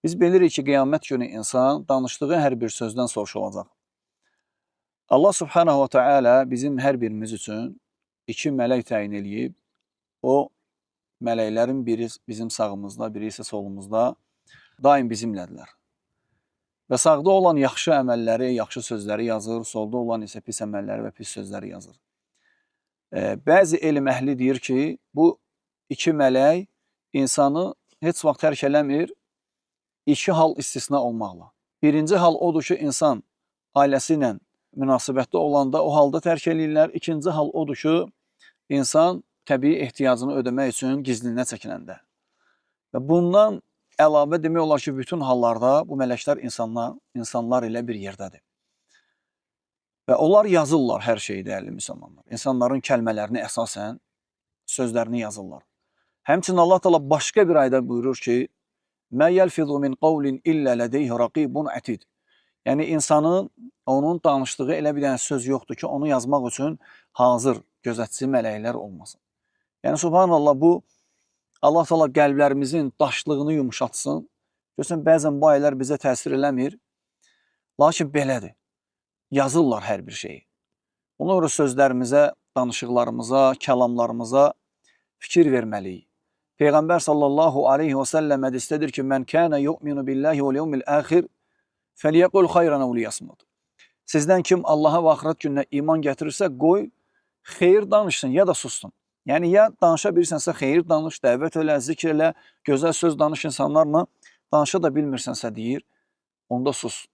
Biz bilirik ki, qiyamət günü insan danışdığı hər bir sözdən soruşulacaq. Allah Subhanahu wa Ta'ala bizim hər birimiz üçün 2 mələk təyin eləyib. O mələklərin biri bizim sağımızda, biri isə solumuzda daim bizimlədirlər. Və sağda olan yaxşı əməlləri, yaxşı sözləri yazır, solda olan isə pis əməlləri və pis sözləri yazır. Bəzi elm əhli deyir ki, bu 2 mələk insanı heç vaxt tərk eləmir, 2 hal istisna olmaqla. Birinci hal odur ki, insan ailəsi ilə münasibətdə olanda o halda tərk eləyirlər. İkinci hal odur ki, insan təbii ehtiyacını ödəmək üçün gizlinə çəkiləndə. Və bundan əlavə demək olar ki, bütün hallarda bu mələklər insanlar ilə bir yerdədir. Və onlar yazırlar hər şeyi, dəyərli müsəlmanlar. İnsanların kəlmələrini əsasən, sözlərini yazırlar. Həmçinin Allah Teala başqa bir ayda buyurur ki, "Mə yəlfizu min qawlin illə lədeyhi raqibun atid." Yəni insanın, onun danışdığı elə bir dənə söz yoxdur ki, onu yazmaq üçün hazır gözətçi mələklər olmasın. Yəni subhanallah, bu Allah Teala qəlblərimizin daşlığını yumuşatsın. Görürsən, bəzən bu ayələr bizə təsir eləmir. Lakin belədir. Yazırlar hər bir şeyi. Ona görə sözlərimizə, danışıqlarımıza, kəlamlarımıza fikir verməliyik. Peyğəmbər sallallahu aleyhi və səlləm hədisdədir ki, "Mən kənə yu'minu billahi vəl yevmil axir fəliyəqul xayran əv liyasmut." Sizdən kim Allaha və axirət gününə iman gətirirsə, qoy xeyir danışsın ya da sussun. Yəni ya danışa bilirsənsə xeyir danış, dəvət elə, zikr elə, gözəl söz danış insanlarla, danışa da bilmirsənsə deyir, onda sus.